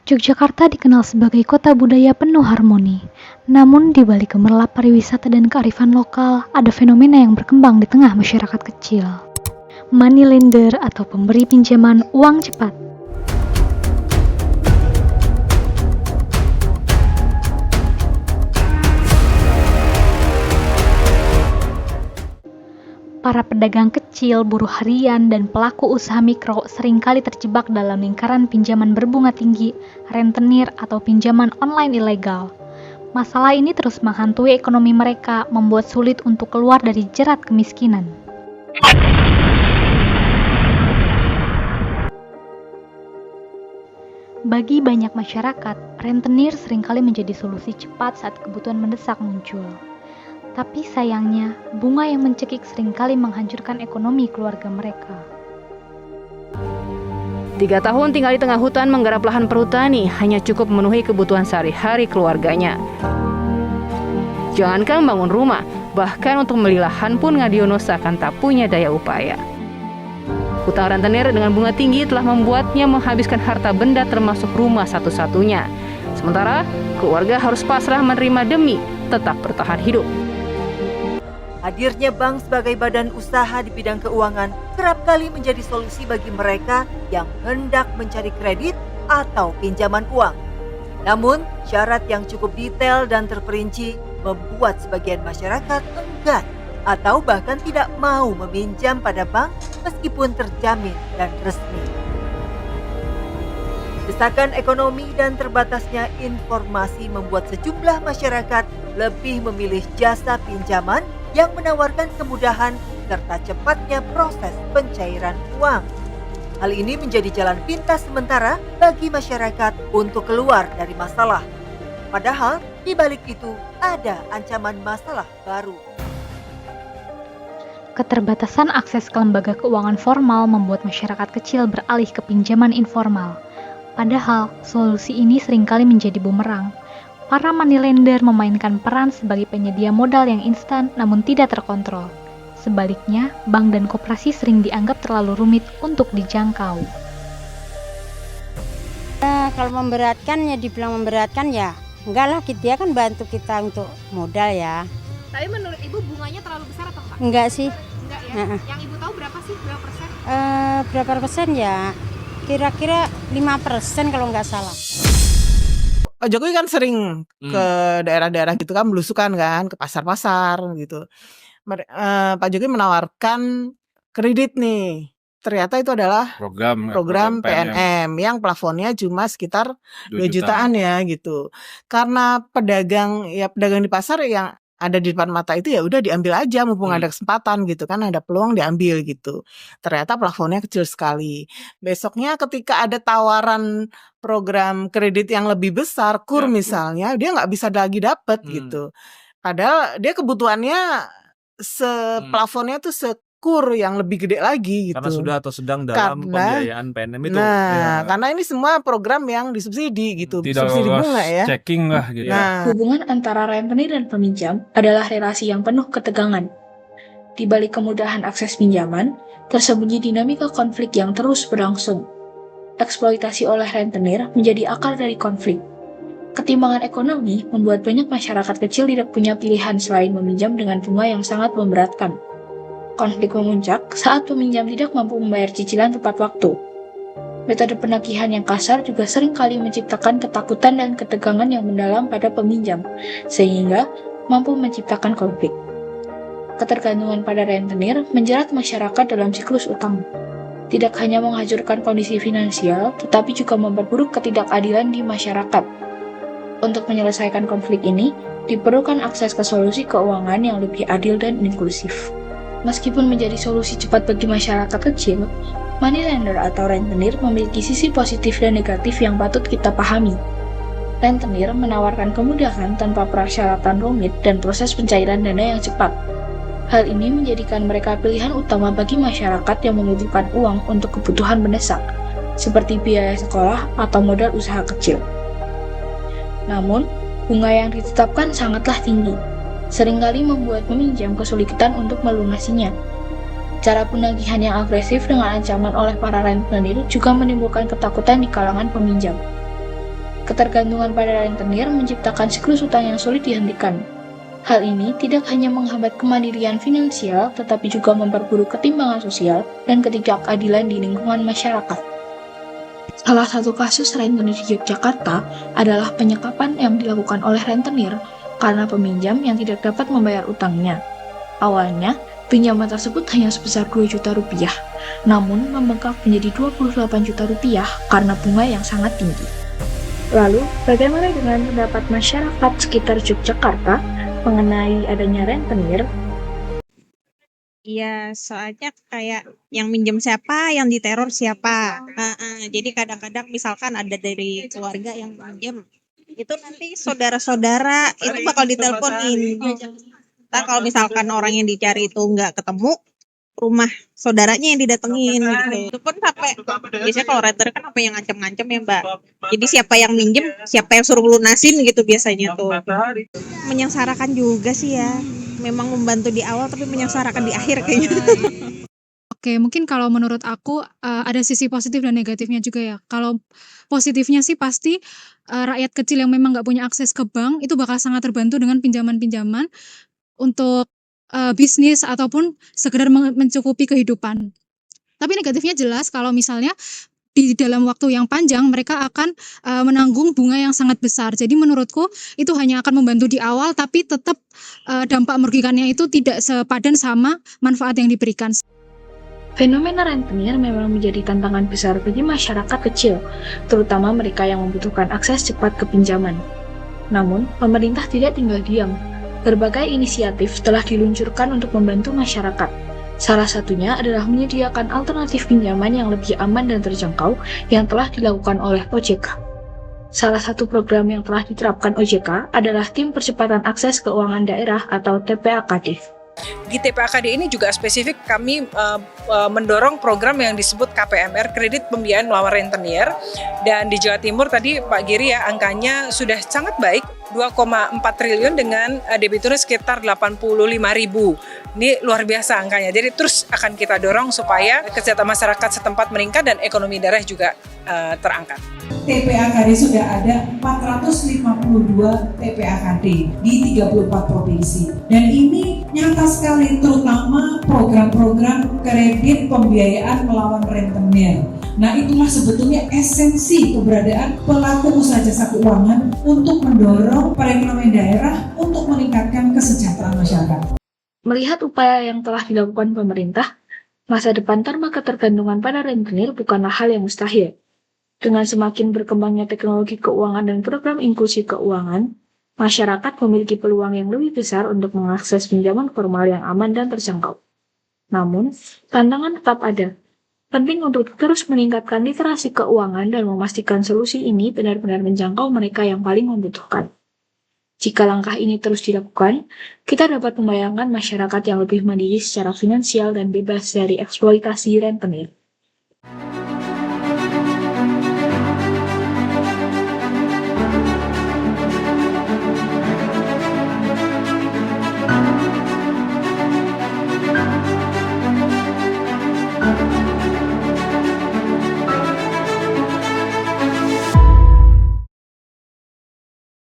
Yogyakarta dikenal sebagai kota budaya penuh harmoni. Namun di balik gemerlap pariwisata dan kearifan lokal, ada fenomena yang berkembang di tengah masyarakat kecil. Money lender atau pemberi pinjaman uang cepat. Para pedagang kecil, buruh harian, dan pelaku usaha mikro seringkali terjebak dalam lingkaran pinjaman berbunga tinggi, rentenir, atau pinjaman online ilegal. Masalah ini terus menghantui ekonomi mereka, membuat sulit untuk keluar dari jerat kemiskinan. Bagi banyak masyarakat, rentenir seringkali menjadi solusi cepat saat kebutuhan mendesak muncul. Tapi sayangnya, bunga yang mencekik seringkali menghancurkan ekonomi keluarga mereka. 3 tahun tinggal di tengah hutan menggarap lahan perhutani hanya cukup memenuhi kebutuhan sehari-hari keluarganya. Jangankan bangun rumah, bahkan untuk membeli lahan pun Ngadiono seakan tak punya daya upaya. Hutang rentenir dengan bunga tinggi telah membuatnya menghabiskan harta benda termasuk rumah satu-satunya. Sementara, keluarga harus pasrah menerima demi tetap bertahan hidup. Hadirnya bank sebagai badan usaha di bidang keuangan kerap kali menjadi solusi bagi mereka yang hendak mencari kredit atau pinjaman uang. Namun, syarat yang cukup detail dan terperinci membuat sebagian masyarakat enggan atau bahkan tidak mau meminjam pada bank meskipun terjamin dan resmi. Desakan ekonomi dan terbatasnya informasi membuat sejumlah masyarakat lebih memilih jasa pinjaman yang menawarkan kemudahan serta cepatnya proses pencairan uang. Hal ini menjadi jalan pintas sementara bagi masyarakat untuk keluar dari masalah. Padahal di balik itu ada ancaman masalah baru. Keterbatasan akses ke lembaga keuangan formal membuat masyarakat kecil beralih ke pinjaman informal. Padahal, solusi ini seringkali menjadi bumerang. Para money lender memainkan peran sebagai penyedia modal yang instan namun tidak terkontrol. Sebaliknya, bank dan koperasi sering dianggap terlalu rumit untuk dijangkau. Kalau memberatkan ya dibilang memberatkan ya, enggak lah, dia kan bantu kita untuk modal ya. Tapi menurut Ibu bunganya terlalu besar atau enggak? Enggak sih. Enggak ya? Yang Ibu tahu berapa sih? Berapa persen? Berapa persen ya? Kira-kira 5% kalau nggak salah. Pak Jokowi kan sering ke daerah-daerah gitu kan, belusukan kan, ke pasar-pasar gitu. Pak Jokowi menawarkan kredit nih. Ternyata itu adalah program PNM yang plafonnya cuma sekitar 2 jutaan ya gitu. Karena pedagang di pasar yang ada di depan mata itu ya udah diambil aja mumpung ada kesempatan gitu kan, ada peluang diambil gitu. Ternyata plafonnya kecil sekali. Besoknya ketika ada tawaran program kredit yang lebih besar, KUR misalnya, dia nggak bisa lagi dapet gitu. Padahal dia kebutuhannya plafonnya tuh KUR yang lebih gede lagi gitu. Karena sudah atau sedang dalam pembiayaan PNM itu. Karena ini semua program yang disubsidi gitu. Tidak subsidi bunga ya. Checking lah gitu. Hubungan antara rentenir dan peminjam adalah relasi yang penuh ketegangan. Di balik kemudahan akses pinjaman, tersembunyi dinamika konflik yang terus berlangsung. Eksploitasi oleh rentenir menjadi akar dari konflik. Ketimbangan ekonomi membuat banyak masyarakat kecil tidak punya pilihan selain meminjam dengan bunga yang sangat memberatkan. Konflik memuncak saat peminjam tidak mampu membayar cicilan tepat waktu. Metode penagihan yang kasar juga sering kali menciptakan ketakutan dan ketegangan yang mendalam pada peminjam, sehingga mampu menciptakan konflik. Ketergantungan pada rentenir menjerat masyarakat dalam siklus utang. Tidak hanya menghancurkan kondisi finansial, tetapi juga memperburuk ketidakadilan di masyarakat. Untuk menyelesaikan konflik ini, diperlukan akses ke solusi keuangan yang lebih adil dan inklusif. Meskipun menjadi solusi cepat bagi masyarakat kecil, money lender atau rentenir memiliki sisi positif dan negatif yang patut kita pahami. Rentenir menawarkan kemudahan tanpa persyaratan rumit dan proses pencairan dana yang cepat. Hal ini menjadikan mereka pilihan utama bagi masyarakat yang membutuhkan uang untuk kebutuhan mendesak, seperti biaya sekolah atau modal usaha kecil. Namun, bunga yang ditetapkan sangatlah tinggi, seringkali membuat peminjam kesulitan untuk melunasinya. Cara penagihan yang agresif dengan ancaman oleh para rentenir juga menimbulkan ketakutan di kalangan peminjam. Ketergantungan pada rentenir menciptakan siklus utang yang sulit dihentikan. Hal ini tidak hanya menghambat kemandirian finansial, tetapi juga memperburuk ketimbangan sosial dan ketidakadilan di lingkungan masyarakat. Salah satu kasus rentenir di Yogyakarta adalah penyekapan yang dilakukan oleh rentenir karena peminjam yang tidak dapat membayar utangnya. Awalnya, pinjaman tersebut hanya sebesar 2 juta rupiah, namun membengkak menjadi 28 juta rupiah karena bunga yang sangat tinggi. Lalu, bagaimana dengan pendapat masyarakat sekitar Yogyakarta mengenai adanya rentenir? Iya, soalnya kayak yang minjem siapa, yang diteror siapa. Jadi kadang-kadang misalkan ada dari keluarga yang minjem, itu nanti saudara-saudara itu bakal diteleponin. Ntar kalau misalkan orang yang dicari itu nggak ketemu, rumah saudaranya yang didatengin gitu. Itu pun sampai biasanya kalau renter kan apa yang ngancem-ngancem ya Mbak. Jadi siapa yang minjem, siapa yang suruh lunasin gitu biasanya tuh. Menyengsarakan juga sih ya. Memang membantu di awal tapi menyengsarakan di akhir kayaknya. Oke, mungkin kalau menurut aku ada sisi positif dan negatifnya juga ya. Kalau positifnya sih pasti rakyat kecil yang memang nggak punya akses ke bank itu bakal sangat terbantu dengan pinjaman-pinjaman untuk bisnis ataupun sekedar mencukupi kehidupan. Tapi negatifnya jelas kalau misalnya di dalam waktu yang panjang mereka akan menanggung bunga yang sangat besar. Jadi menurutku itu hanya akan membantu di awal tapi tetap dampak merugikannya itu tidak sepadan sama manfaat yang diberikan. Fenomena rentenir memang menjadi tantangan besar bagi masyarakat kecil, terutama mereka yang membutuhkan akses cepat ke pinjaman. Namun, pemerintah tidak tinggal diam. Berbagai inisiatif telah diluncurkan untuk membantu masyarakat. Salah satunya adalah menyediakan alternatif pinjaman yang lebih aman dan terjangkau yang telah dilakukan oleh OJK. Salah satu program yang telah diterapkan OJK adalah Tim Percepatan Akses Keuangan Daerah atau TPAKD. Di TPAKD ini juga spesifik kami mendorong program yang disebut KPMR, Kredit Pembiayaan Melawan Rentenir. Dan di Jawa Timur tadi Pak Giri ya angkanya sudah sangat baik, 2,4 triliun dengan debiturnya sekitar 85.000. Ini luar biasa angkanya. Jadi terus akan kita dorong supaya kesehatan masyarakat setempat meningkat dan ekonomi daerah juga terangkat. TPAKD sudah ada 452 TPAKD di 34 provinsi. Dan ini nyata sekali, terutama program-program kredit pembiayaan melawan rentenir. Nah, itulah sebetulnya esensi keberadaan pelaku usaha jasa keuangan untuk mendorong perekonomian daerah untuk meningkatkan kesejahteraan masyarakat. Melihat upaya yang telah dilakukan pemerintah, masa depan tanpa ketergantungan pada rentenir bukanlah hal yang mustahil. Dengan semakin berkembangnya teknologi keuangan dan program inklusi keuangan, masyarakat memiliki peluang yang lebih besar untuk mengakses pinjaman formal yang aman dan terjangkau. Namun, tantangan tetap ada. Penting untuk terus meningkatkan literasi keuangan dan memastikan solusi ini benar-benar menjangkau mereka yang paling membutuhkan. Jika langkah ini terus dilakukan, kita dapat membayangkan masyarakat yang lebih mandiri secara finansial dan bebas dari eksploitasi rentenir.